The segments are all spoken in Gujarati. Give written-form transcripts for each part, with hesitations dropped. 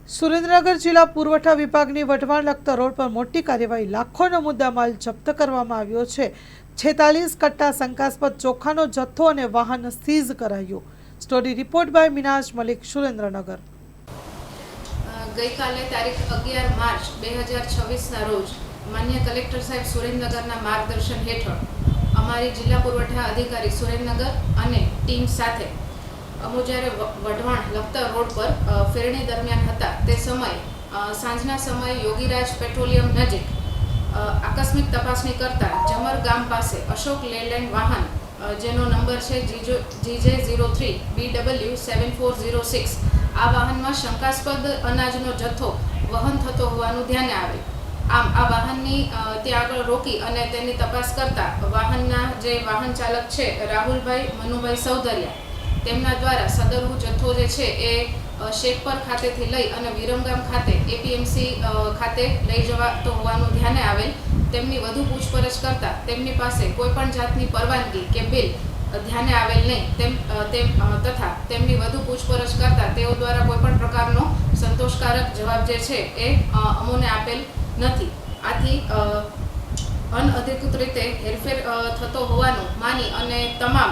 સુરેન્દ્રનગર જિલ્લા પુરવઠા વિભાગની વઢવાણ લખતર રોડ પર મોટી કાર્યવાહી, લાખોનો મુદ્દામાલ જપ્ત કરવામાં આવ્યો છે। 46 કટ્ટા શંકાસ્પદ ચોખાનો જથ્થો અને વાહન સીઝ કરાયું। Story report by Minaj Malik, Surendranagar. ગઈકાલે તારીખ 11 માર્ચ 2026ના રોજ માન્ય કલેક્ટર સાહેબ સુરેન્દ્રનગરના માર્ગદર્શન હેઠળ અમારી જિલ્લા પુરવઠા અધિકારી સુરેન્દ્રનગર અને ટીમ સાથે અમુ જ્યારે વઢવાણ લખતર રોડ પર ફેરણી દરમિયાન હતા તે સમયે સાંજના સમયે યોગીરાજ પેટ્રોલિયમ નજીક આકસ્મિક તપાસણી કરતા જમર ગામ પાસે અશોક લેલેન્ડ વાહન જેનો નંબર છે GJ03BW7406 આ વાહનમાં શંકાસ્પદ અનાજનો જથ્થો વહન થતો હોવાનું ધ્યાને આવે। આમ આ વાહનની ત્યાં આગળ રોકી અને તેની તપાસ કરતા વાહનના જે વાહન ચાલક છે રાહુલભાઈ મનુભાઈ સૌધરિયા તેમના દ્વારા સદરનો જથ્થો જે છે એ શેખપર ખાતેથી લઈ અને વિરમગામ ખાતે એપીએમસી ખાતે લઈ જવાતો હોવાનું ધ્યાને આવેલ। તેમની વધુ પૂછપરછ કરતા તેમની પાસે કોઈ પણ જાતની પરવાનગી કે બિલ ધ્યાને આવેલ નહીં તથા તેમની વધુ પૂછપરછ કરતા તેઓ દ્વારા કોઈ પણ પ્રકારનો સંતોષકારક જવાબ જે છે એ અમોને આપેલ નથી। આથી અનઅધિકૃત રીતે હેરફેર થતો હોવાનું માની અને તમામ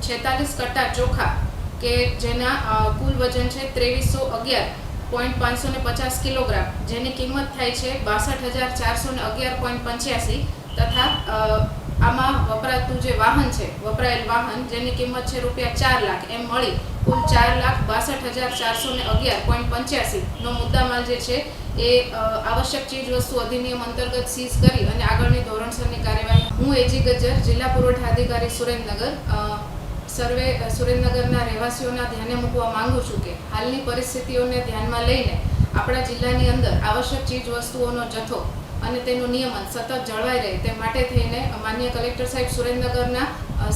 46 કટ્ટા ચોખા કે જેના કુલ વજન છે 2311.550 કિલોગ્રામ, જેની કિંમત થાય છે 62,411.85 તથા આમાં વપરાતું જે વાહન છે વપરાયેલ વાહન જેની કિંમત છે રૂપિયા 4 લાખ એમ મળી કુલ 4,62,011.85 નો મુદ્દામાલ જે છે એ આવશ્યક ચીજ વસ્તુ અધિનિયમ અંતર્ગત સીઝ કરી અને આગળની ધોરણસરની કાર્યવાહી હું એજી ગજ્જર જિલ્લા પુરવઠા અધિકારી સુરેન્દ્રનગર સર્વે સુરેન્દ્રનગરના રહેવાસીઓના ધ્યાને મૂકવા માંગુ છું કે હાલની પરિસ્થિતિઓને ધ્યાનમાં લઈને આપણા જિલ્લાની અંદર આવશ્યક ચીજ વસ્તુઓનો જથ્થો અને તેનું નિયમન સતત જળવાઈ રહે તે માટે થઈને માન્ય કલેક્ટર સાહેબ સુરેન્દ્રનગરના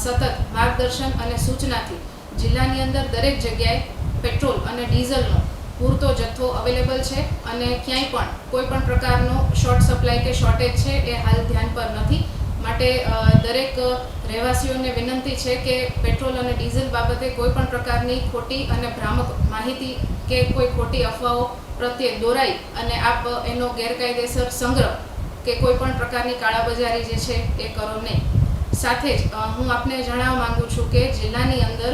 સતત માર્ગદર્શન અને સૂચનાથી જિલ્લાની અંદર દરેક જગ્યાએ પેટ્રોલ અને ડીઝલનો પૂરતો જથ્થો અવેલેબલ છે અને ક્યાંય પણ કોઈ પણ પ્રકારનો શોર્ટ સપ્લાય કે શોર્ટેજ છે એ હાલ ધ્યાન પર નથી। માટે દરેક રહેવાસીઓને વિનંતી છે કે પેટ્રોલ અને ડીઝલ બાબતે કોઈ પણ પ્રકારની ખોટી અને ભ્રામક માહિતી કે કોઈ ખોટી અફવાઓ પ્રત્યે દોરાઈ અને આપ એનો ગેરકાયદેસર સંગ્રહ કે કોઈ પણ પ્રકારની કાળાબજારી જે છે એ કરો નહીં। સાથે જ હું આપને જણાવવા માંગુ છું કે જિલ્લાની અંદર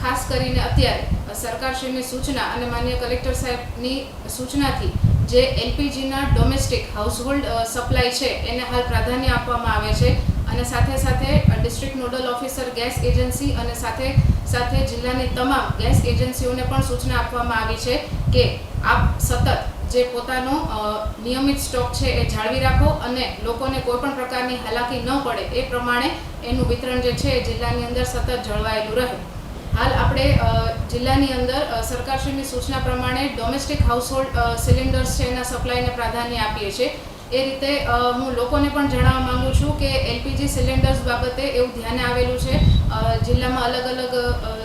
ખાસ કરીને અત્યારે સરકારશ્રીની સૂચના અને માન્ય કલેક્ટર સાહેબની સૂચનાથી જે એલપીજીના ડોમેસ્ટિક હાઉસહોલ્ડ સપ્લાય છે એને હાલ પ્રાધાન્ય આપવામાં આવે છે અને સાથે સાથે district nodal officer gas agency અને સાથે સાથે જિલ્લાની તમામ ગેસ એજન્સીઓને પણ સૂચના આપવામાં આવી છે કે આપ સતત જે પોતાનો નિયમિત સ્ટોક છે એ જાળવી રાખો અને લોકોને કોઈ પણ પ્રકારની હાલાકી ન પડે એ પ્રમાણે એનું વિતરણ જે છે એ જિલ્લાની અંદર સતત જળવાયેલું રહે। હાલ આપણે જિલ્લાની અંદર સરકારશ્રીની સૂચના પ્રમાણે ડોમેસ્ટિક હાઉસહોલ્ડ સિલિન્ડર્સ છે એના સપ્લાયને પ્રાધાન્ય આપીએ છીએ। એ રીતે હું લોકોને પણ જણાવવા માંગુ છું કે એલપીજી સિલિન્ડર્સ બાબતે એવું ધ્યાને આવેલું છે જિલ્લામાં અલગ અલગ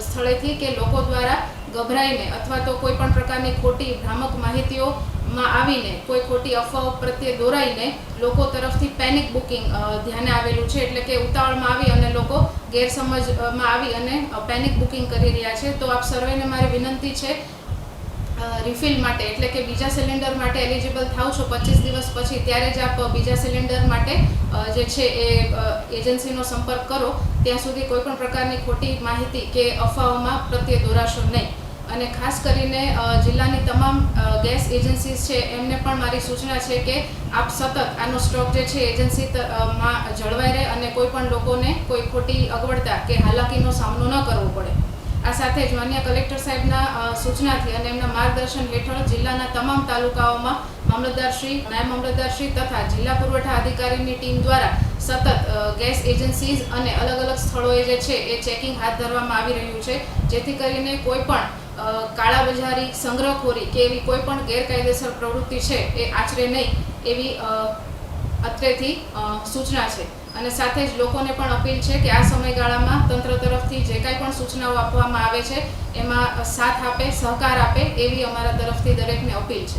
સ્થળેથી કે લોકો દ્વારા ગભરાઈને અથવા તો કોઈ પણ પ્રકારની ખોટી ભ્રામક માહિતીઓમાં આવીને કોઈ ખોટી અફવાઓ પ્રત્યે દોરાઈને લોકો તરફથી પેનિક બુકિંગ ધ્યાને આવેલું છે, એટલે કે ઉતાવળમાં આવી અને લોકો ગેરસમજમાં આવી અને પેનિક બુકિંગ કરી રહ્યા છે। તો આપ સર્વેને મારી વિનંતી છે રિફિલ માટે એટલે કે બીજા સિલિન્ડર માટે એલિજિબલ થાવ છો 25 દિવસ પછી ત્યારે જ આપ બીજા સિલિન્ડર માટે જે છે એ એજન્સીનો સંપર્ક કરો, ત્યાં સુધી કોઈ પણ પ્રકારની ખોટી માહિતી કે અફવાઓમાં પ્રત્યે દોરાશો નહીં। અને ખાસ કરીને જિલ્લાની તમામ ગેસ એજન્સીઝ છે એમને પણ મારી સૂચના છે કે આપ સતત આનો સ્ટોક જે છે એજન્સીમાં જળવાઈ રહે અને કોઈ પણ લોકોને કોઈ ખોટી અગવડતા કે હાલાકીનો સામનો ન કરવો પડે। આ સાથે જ માન્ય કલેક્ટર સાહેબના સૂચનાથી અને એમના માર્ગદર્શન હેઠળ જિલ્લાના તમામ તાલુકાઓમાં મામલતદારશ્રી, નાયબ મામલતદારશ્રી તથા જિલ્લા પુરવઠા અધિકારીની ટીમ દ્વારા સતત ગેસ એજન્સીઝ અને અલગ અલગ સ્થળોએ જે છે એ ચેકિંગ હાથ ધરવામાં આવી રહ્યું છે, જેથી કરીને કોઈ પણ કાળાબજારી, સંગ્રહખોરી કે એવી કોઈ પણ ગેરકાયદેસર પ્રવૃત્તિ છે એ આચરે નહીં એવી અત્રેથી સૂચના છે। અને સાથે જ લોકોને પણ અપીલ છે કે આ સમયગાળામાં તંત્ર તરફથી જે કાંઈ પણ સૂચનાઓ આપવામાં આવે છે એમાં સાથ આપે, સહકાર આપે એવી અમારા તરફથી દરેકને અપીલ છે।